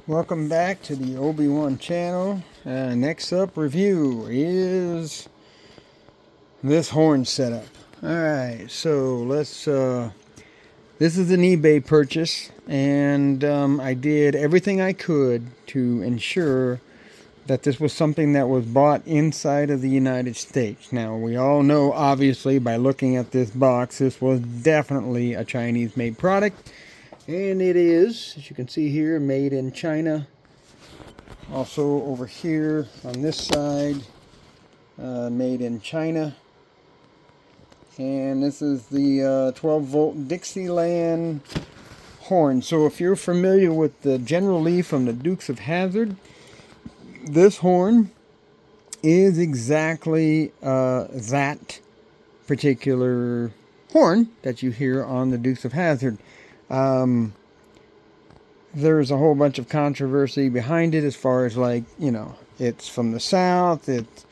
Welcome back to the Obi-Wan channel. Next up review is this horn setup. Alright, so let's this is an eBay purchase, and I did everything I could to ensure that this was something that was bought inside of the United States. Now, we all know, obviously, by looking at this box, this was definitely a Chinese-made product. And it is, as you can see here, made in China. Also over here on this side, made in China. And this is the 12-volt Dixieland horn. So if you're familiar with the General Lee from the Dukes of Hazzard, this horn is exactly that particular horn that you hear on the Dukes of Hazzard. There's a whole bunch of controversy behind it as far as, like, you know, it's from the South, it's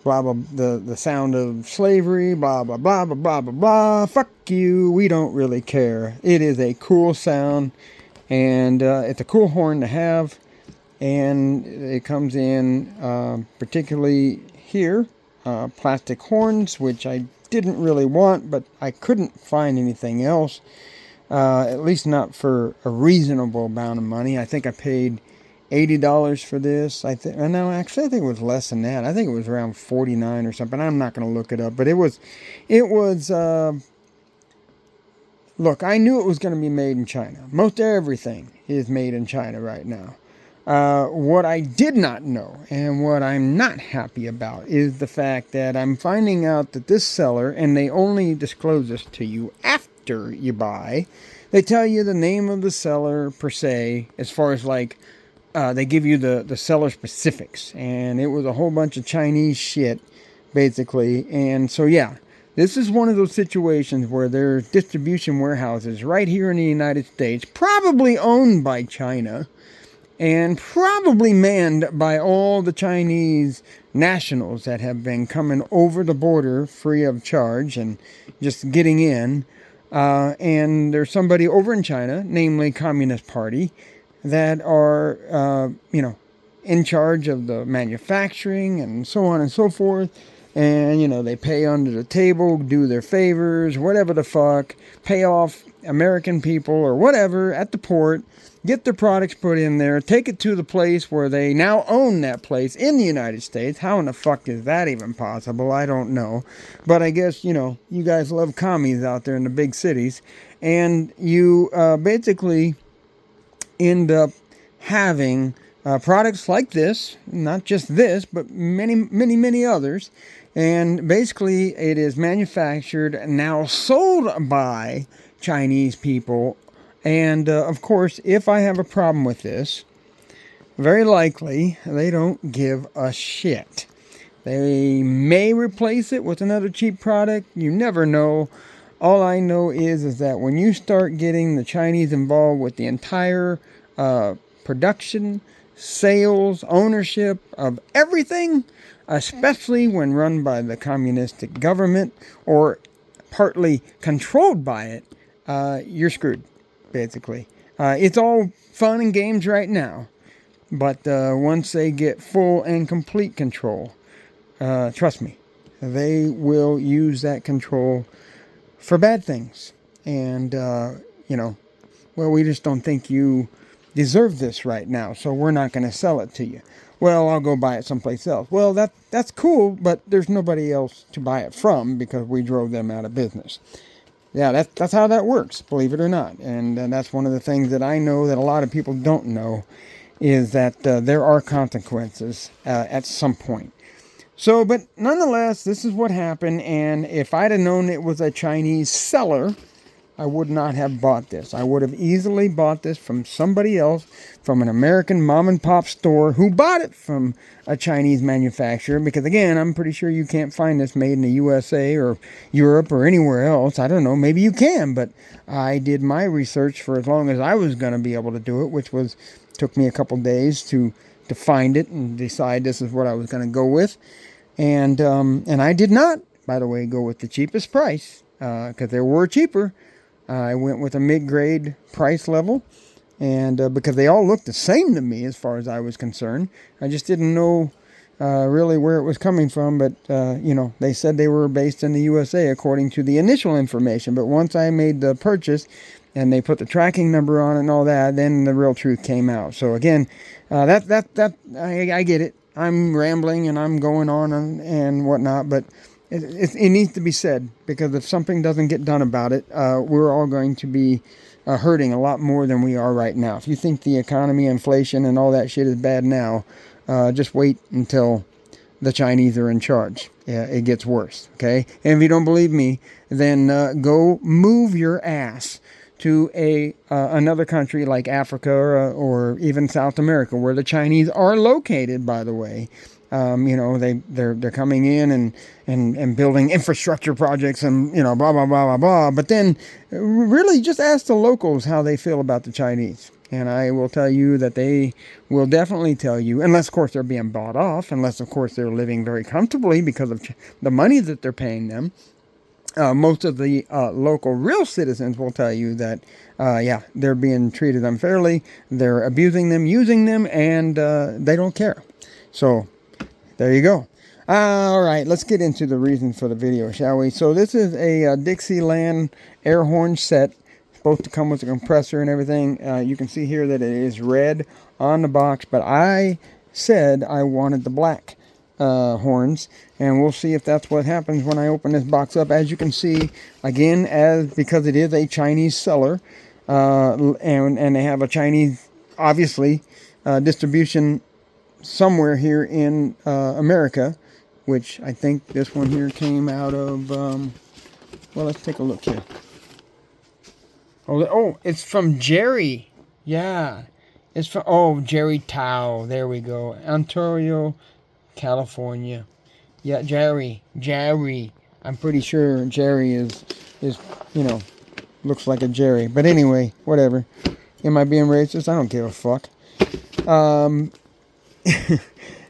blah blah, the sound of slavery, blah blah blah blah blah blah blah. Fuck you, we don't really care. It is a cool sound, and it's a cool horn to have, and it comes in particularly here, plastic horns, which I didn't really want, but I couldn't find anything else. At least not for a reasonable amount of money. I think I paid $80 for this. No, actually, I think it was less than that. I think it was around $49 or something. I'm not going to look it up, but it was. Look, I knew it was going to be made in China. Most everything is made in China right now. What I did not know, and what I'm not happy about, is the fact that I'm finding out that this seller, and they only disclose this to you after you buy, they tell you the name of the seller per se, as far as, like, they give you the seller specifics, and it was a whole bunch of Chinese shit, basically. And so, yeah, this is one of those situations where there's distribution warehouses right here in the United States, probably owned by China, and probably manned by all the Chinese nationals that have been coming over the border free of charge and just getting in. And there's somebody over in China, namely Communist Party, that are, in charge of the manufacturing and so on and so forth. And, they pay under the table, do their favors, whatever the fuck, pay off American people or whatever at the port, get their products put in there, take it to the place where they now own that place in the United States. How in the fuck is that even possible? I don't know. But I guess, you guys love commies out there in the big cities. And you basically end up having products like this, not just this, but many, many, many others. And basically it is manufactured, now sold by Chinese people. And of course, if I have a problem with this, very likely they don't give a shit. They may replace it with another cheap product. You never know. All I know is that when you start getting the Chinese involved with the entire production, sales, ownership of everything, especially when run by the communistic government or partly controlled by it, you're screwed, basically. It's all fun and games right now, but once they get full and complete control, trust me, they will use that control for bad things. And, well, we just don't think you deserve this right now, so we're not going to sell it to you. Well, I'll go buy it someplace else. Well, that's cool, but there's nobody else to buy it from because we drove them out of business. Yeah, that's how that works, believe it or not. And that's one of the things that I know that a lot of people don't know, is that there are consequences at some point. So, but nonetheless, this is what happened. And if I'd have known it was a Chinese seller, I would not have bought this. I would have easily bought this from somebody else, from an American mom and pop store who bought it from a Chinese manufacturer. Because again, I'm pretty sure you can't find this made in the USA or Europe or anywhere else. I don't know, maybe you can, but I did my research for as long as I was going to be able to do it, which took me a couple days to find it and decide this is what I was going to go with. And I did not, by the way, go with the cheapest price, because there were cheaper. I went with a mid-grade price level, And because they all looked the same to me as far as I was concerned. I just didn't know really where it was coming from. But, they said they were based in the USA according to the initial information. But once I made the purchase and they put the tracking number on it and all that, then the real truth came out. So again, I get it. I'm rambling and I'm going on and whatnot, but it needs to be said, because if something doesn't get done about it, we're all going to be hurting a lot more than we are right now. If you think the economy, inflation, and all that shit is bad now, just wait until the Chinese are in charge. Yeah, it gets worse, okay? And if you don't believe me, then go move your ass to another country like Africa or even South America, where the Chinese are located, by the way. They're coming in and building infrastructure projects and, blah, blah, blah, blah, blah. But then really just ask the locals how they feel about the Chinese. And I will tell you that they will definitely tell you, unless, of course, they're being bought off, unless, of course, they're living very comfortably because of the money that they're paying them. Most of the local real citizens will tell you that, they're being treated unfairly, they're abusing them, using them, and they don't care. So, there you go. All right, let's get into the reason for the video, shall we? So, this is a Dixieland air horn set, supposed to come with a compressor and everything. You can see here that it is red on the box, but I said I wanted the black horns, and we'll see if that's what happens when I open this box up. As you can see, again, because it is a Chinese seller, and they have a Chinese, obviously, distribution somewhere here in America, which I think this one here came out of, well, let's take a look here. Oh, it's from Jerry. Yeah, it's from, Jerry Tao. There we go. Ontario, California. Yeah, Jerry. I'm pretty sure Jerry is looks like a Jerry. But anyway, whatever. Am I being racist? I don't give a fuck. And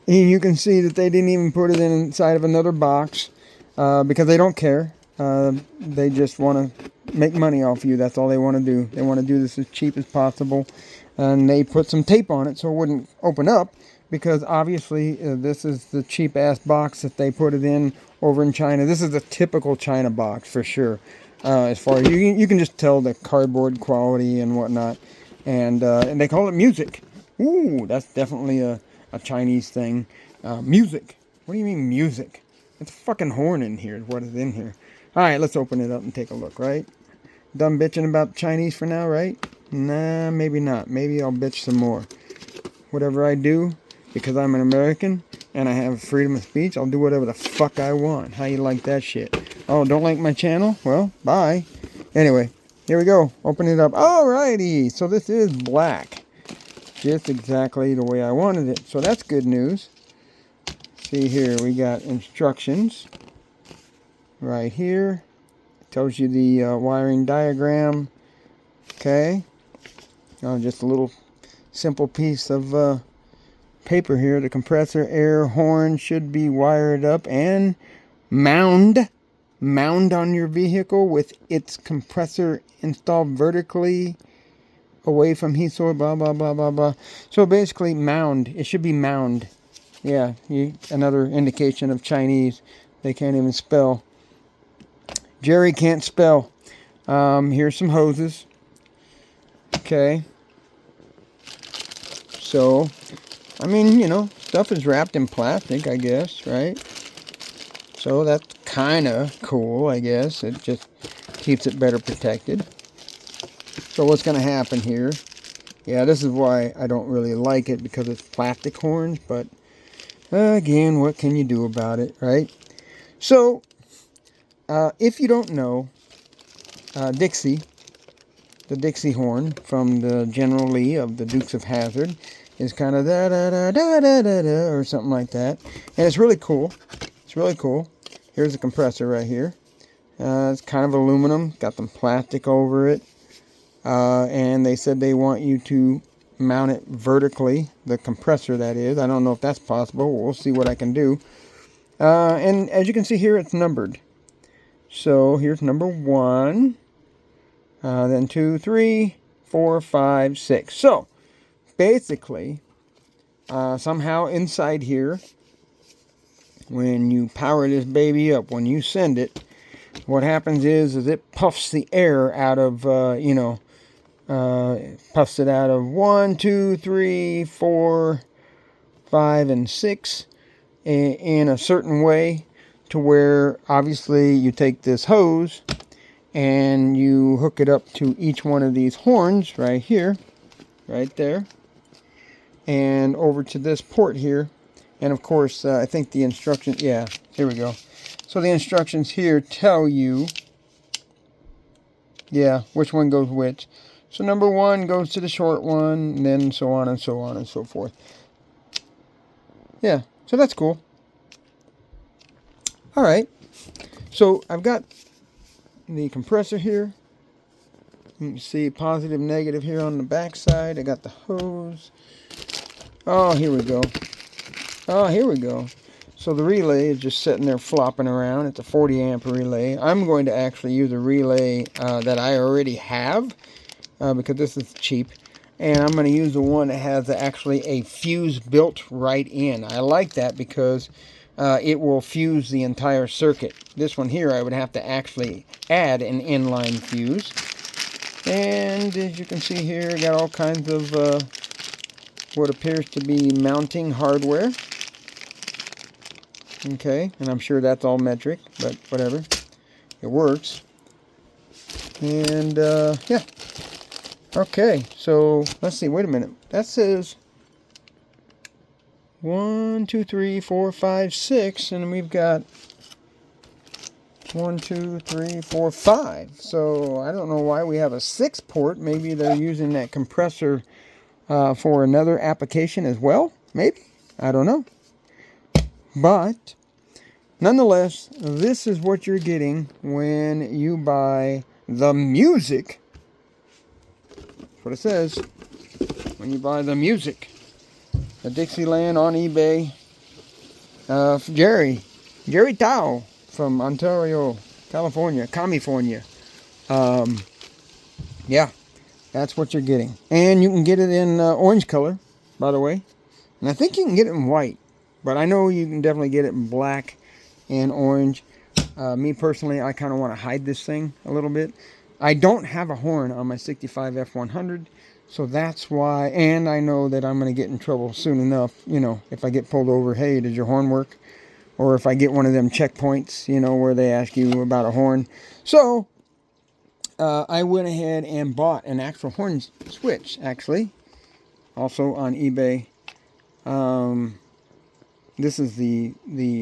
you can see that they didn't even put it inside of another box because they don't care. They just want to make money off you. That's all they want to do. They want to do this as cheap as possible. And they put some tape on it so it wouldn't open up, because obviously this is the cheap ass box that they put it in over in China. This is a typical China box for sure. As far as you can just tell the cardboard quality and whatnot. And they call it music. Ooh, that's definitely a Chinese thing. Music. What do you mean music? It's a fucking horn in here is what is in here. Alright, let's open it up and take a look, right? Done bitching about Chinese for now, right? Nah, maybe not. Maybe I'll bitch some more. Whatever I do, because I'm an American and I have freedom of speech, I'll do whatever the fuck I want. How you like that shit? Oh, don't like my channel? Well, bye. Anyway, here we go. Open it up. Alrighty. So this is black. Just exactly the way I wanted it. So that's good news. See here, we got instructions right here. It tells you the wiring diagram. Okay. Just a little simple piece of paper here. The compressor air horn should be wired up and mound on your vehicle with its compressor installed vertically away from heat source, blah, blah, blah, blah, blah. So basically mound. It should be mound. Yeah, another indication of Chinese. They can't even spell. Jerry can't spell. Here's some hoses. Okay. So, I mean, stuff is wrapped in plastic, I guess, right? So that's kind of cool, I guess. It just keeps it better protected. So what's going to happen here? Yeah, this is why I don't really like it, because it's plastic horns, but again, what can you do about it, right? So, if you don't know, Dixie, the Dixie horn from the General Lee of the Dukes of Hazzard, is kind of da-da-da-da-da-da-da, or something like that. And it's really cool. It's really cool. Here's a compressor right here. It's kind of aluminum. Got some plastic over it. And they said they want you to mount it vertically. The compressor, that is. I don't know if that's possible. We'll see what I can do. And as you can see here, it's numbered. So here's number 1. Then 2, 3, 4, 5, 6. So, basically, somehow inside here, when you power this baby up, when you send it, what happens is it puffs the air out of, puffs it out of 1, 2, 3, 4, 5, and 6 in a certain way, to where obviously you take this hose and you hook it up to each one of these horns right here, right there, and over to this port here. And of course, I think the instructions, yeah, here we go. So the instructions here tell you, yeah, which one goes which. So number 1 goes to the short one, and then so on and so on and so forth. Yeah, so that's cool. All right, so I've got the compressor here. You can see positive, negative here on the back side. I got the hose. Oh, here we go. Oh, here we go. So the relay is just sitting there flopping around. It's a 40 amp relay. I'm going to actually use a relay that I already have because this is cheap. And I'm going to use the one that has actually a fuse built right in. I like that because it will fuse the entire circuit. This one here, I would have to actually add an inline fuse. And as you can see here, I got all kinds of what appears to be mounting hardware. Okay, and I'm sure that's all metric, but whatever. It works. And yeah. Okay, so let's see, wait a minute. That says 1, 2, 3, 4, 5, 6, and we've got 1, 2, 3, 4, 5. So I don't know why we have a 6 port. Maybe they're using that compressor for another application as well. Maybe. I don't know. But nonetheless, this is what you're getting when you buy the music. That's what it says. When you buy the music. The Dixieland on eBay. Jerry Tao from Ontario, California, California. Yeah, that's what you're getting. And you can get it in orange color, by the way. And I think you can get it in white. But I know you can definitely get it in black and orange. Me personally, I kind of want to hide this thing a little bit. I don't have a horn on my 65 F100. So that's why, and I know that I'm going to get in trouble soon enough, you know, if I get pulled over, hey, did your horn work? Or if I get one of them checkpoints, you know, where they ask you about a horn. So, I went ahead and bought an actual horn switch, actually. Also on eBay. This is the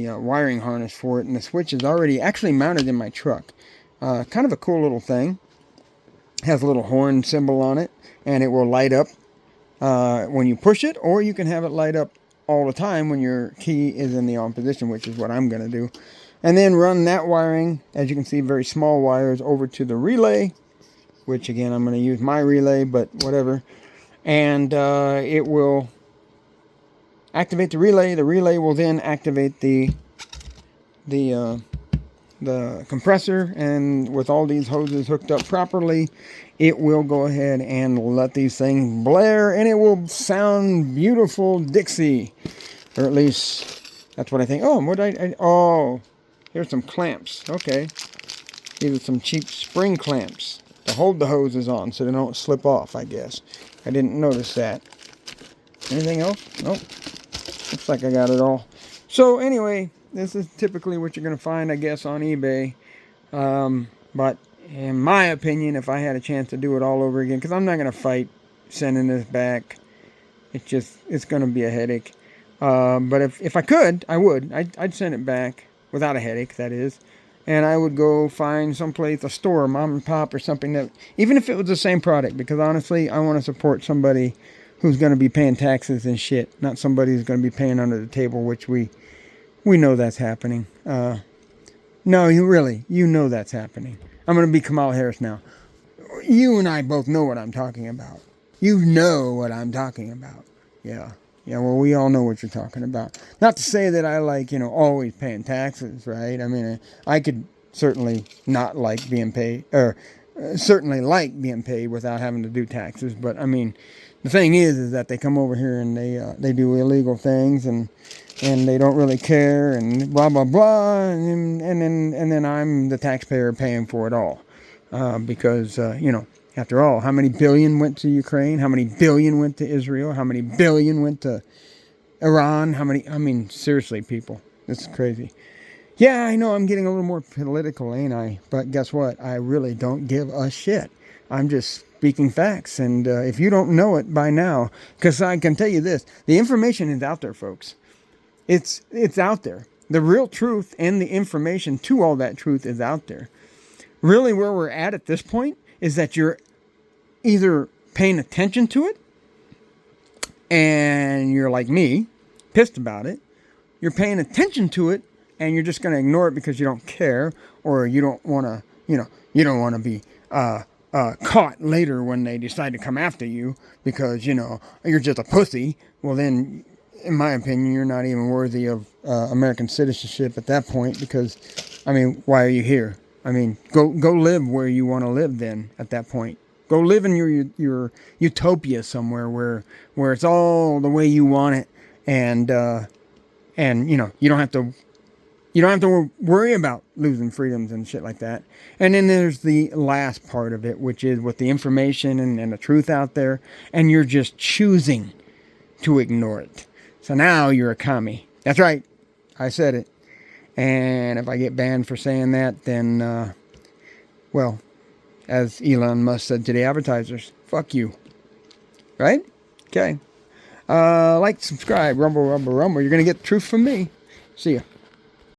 wiring harness for it, and the switch is already actually mounted in my truck. Kind of a cool little thing. Has a little horn symbol on it, and it will light up when you push it, or you can have it light up all the time when your key is in the on position, which is what I'm going to do. And then run that wiring, as you can see, very small wires, over to the relay, which again, I'm going to use my relay, but whatever. And it will activate the relay. The relay will then activate the compressor, and with all these hoses hooked up properly, it will go ahead and let these things blare, and it will sound beautiful Dixie, or at least that's what I think. Oh, oh, here's some clamps. Okay, these are some cheap spring clamps to hold the hoses on so they don't slip off, I guess. I didn't notice that. Anything else? Nope. Looks like I got it all. So anyway, this is typically what you're going to find, I guess, on eBay. But in my opinion, if I had a chance to do it all over again, because I'm not going to fight sending this back. It's going to be a headache. But if I could, I would. I'd send it back without a headache, that is. And I would go find someplace, a store, mom and pop or something, that, even if it was the same product, because honestly, I want to support somebody who's going to be paying taxes and shit, not somebody who's going to be paying under the table, which we know that's happening. No, you know that's happening. I'm going to be Kamala Harris now. You and I both know what I'm talking about. You know what I'm talking about. Yeah, well, we all know what you're talking about. Not to say that I like, always paying taxes, right? I mean, I could certainly not like being paid, or certainly like being paid without having to do taxes. But I mean, the thing is that they come over here and they do illegal things and they don't really care and blah blah blah, and then I'm the taxpayer paying for it all, because after all, how many billion went to Ukraine? How many billion went to Israel? How many billion went to Iran? How many? I mean, seriously, people, this is crazy. Yeah, I know I'm getting a little more political, ain't I? But guess what? I really don't give a shit. I'm just speaking facts. And if you don't know it by now, because I can tell you this, the information is out there, folks. It's out there. The real truth and the information to all that truth is out there. Really, where we're at this point is that you're either paying attention to it and you're like me, pissed about it. You're paying attention to it and you're just going to ignore it because you don't care, or you don't want to, you don't want to be caught later when they decide to come after you because, you're just a pussy. Well, then, in my opinion, you're not even worthy of American citizenship at that point because, I mean, why are you here? I mean, go live where you want to live then at that point. Go live in your utopia somewhere where it's all the way you want it, and you don't have to worry about losing freedoms and shit like that. And then there's the last part of it, which is with the information and the truth out there, and you're just choosing to ignore it. So now you're a commie. That's right. I said it. And if I get banned for saying that, then, well, as Elon Musk said to the advertisers, fuck you. Right? Okay. Like, subscribe, rumble. You're going to get the truth from me. See ya.